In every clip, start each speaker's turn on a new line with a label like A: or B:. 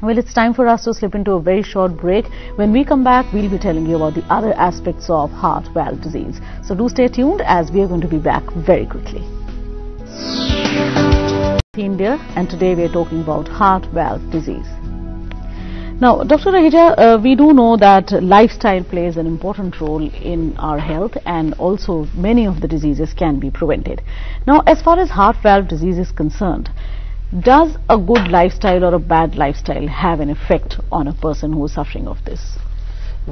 A: Well, it's time for us to slip into a very short break. When we come back, we'll be telling you about the other aspects of heart valve disease. So do stay tuned, as we are going to be back very quickly. India, and today we are talking about heart valve disease. Now, Dr. Raheja, we do know that lifestyle plays an important role in our health, and also many of the diseases can be prevented. Now, as far as heart valve disease is concerned, does a good lifestyle or a bad lifestyle have an effect on a person who is suffering of this?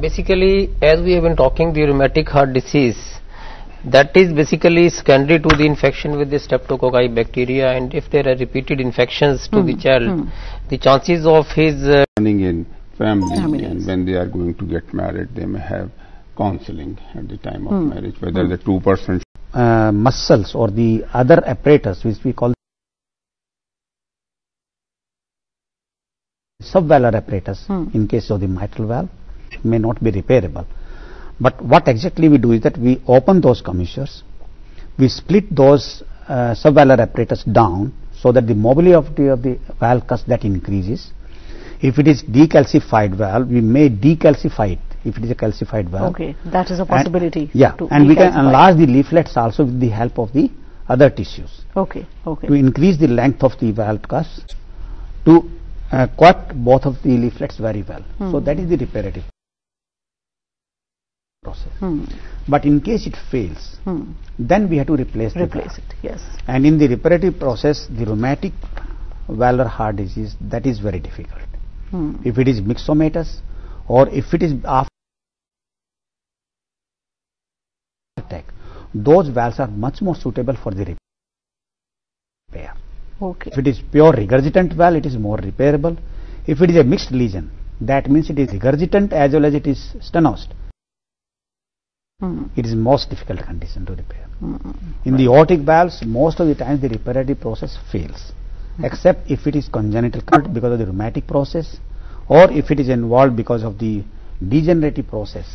B: Basically, as we have been talking, the rheumatic heart disease, that is basically secondary to the infection with the streptococci bacteria, and if there are repeated infections to the child, the chances of his
C: running in family, and when they are going to get married, they may have counseling at the time of marriage, whether the two persons
D: muscles or the other apparatus which we call subvalvular apparatus in case of the mitral valve may not be repairable. But what exactly we do is that we open those commissures, we split those subvalvular apparatus down so that the mobility of the valve that increases. If it is decalcified valve, we may decalcify it if it is a calcified valve.
A: Okay, that is a possibility.
D: And we can enlarge the leaflets also with the help of the other tissues.
A: Okay.
D: To increase the length of the valve cusp to coact both of the leaflets very well. So that is the reparative process. But in case it fails, then we have to replace it.
A: Yes.
D: And in the reparative process, the rheumatic valvular heart disease, that is very difficult. If it is myxomatous, or if it is after attack, those valves are much more suitable for the repair.
A: Okay.
D: If it is pure regurgitant valve, it is more repairable. If it is a mixed lesion, that means it is regurgitant as well as it is stenosed. It is most difficult condition to repair. In the aortic valves, most of the times the reparative process fails, except if it is congenital because of the rheumatic process, or if it is involved because of the degenerative process,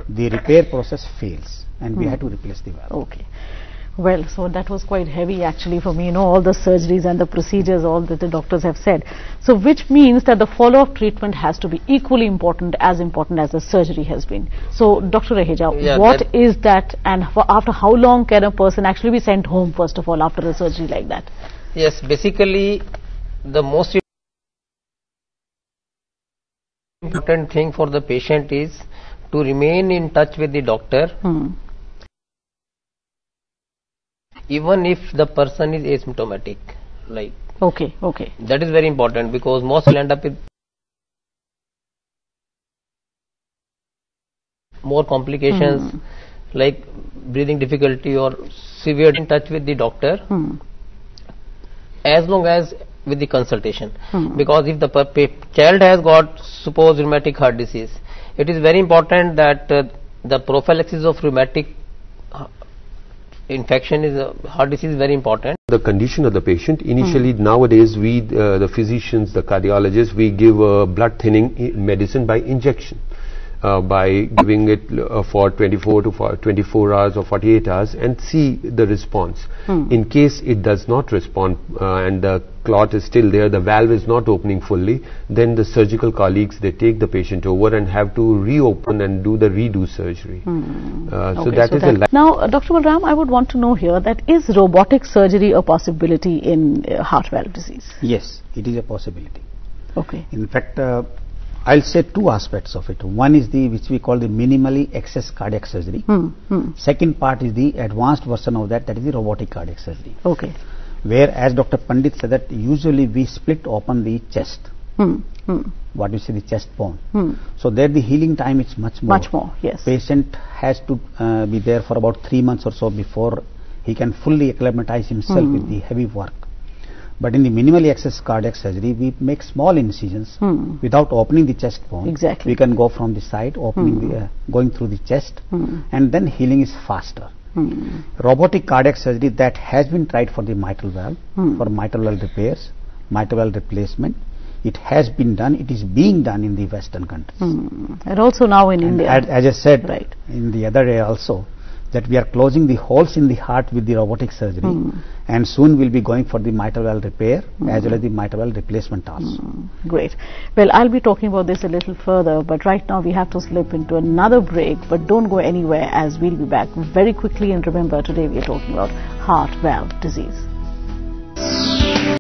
D: the repair process fails, and we have to replace the valve.
A: Okay. Well, so that was quite heavy actually for me, all the surgeries and the procedures, all that the doctors have said. So which means that the follow-up treatment has to be equally important as the surgery has been. So Dr. Raheja, what is that, and after how long can a person actually be sent home, first of all, after a surgery like that?
B: Yes, basically the most important thing for the patient is to remain in touch with the doctor. Even if the person is asymptomatic, like that is very important, because most will end up with more complications like breathing difficulty or severe. In touch with the doctor as long as with the consultation, because if the child has got suppose rheumatic heart disease, it is very important that the prophylaxis of rheumatic infection is heart disease is very important.
E: The condition of the patient, initially nowadays we the physicians, the cardiologists, we give blood thinning medicine by injection, by giving it for 24 hours or 48 hours and see the response. In case it does not respond and the clot is still there, the valve is not opening fully, then the surgical colleagues, they take the patient over and have to reopen and do the redo surgery. So that is a
A: now, Dr. Balram, I would want to know here that is robotic surgery a possibility in heart valve disease?
D: Yes, it is a possibility.
A: Okay.
D: In fact, I'll say two aspects of it. One is the which we call the minimally access cardiac surgery. Second part is the advanced version of that, that is the robotic cardiac surgery.
A: Okay.
D: Where, as Dr. Pandit said, that usually we split open the chest. What you say, the chest bone. So there the healing time is much more.
A: Much more, yes.
D: Patient has to be there for about 3 months or so before he can fully acclimatize himself with the heavy work. But in the minimally access cardiac surgery, we make small incisions without opening the chest bone.
A: Exactly.
D: We can go from the side, opening the, going through the chest, and then healing is faster. Robotic cardiac surgery, that has been tried for the mitral valve, for mitral valve repairs, mitral valve replacement. It has been done. It is being done in the Western countries.
A: And also now in India.
D: As I said in the other day also, that we are closing the holes in the heart with the robotic surgery, and soon we'll be going for the mitral valve repair as well as the mitral valve replacement also.
A: Great. Well, I'll be talking about this a little further, but right now we have to slip into another break. But don't go anywhere, as we'll be back very quickly. And remember, today we are talking about heart valve disease.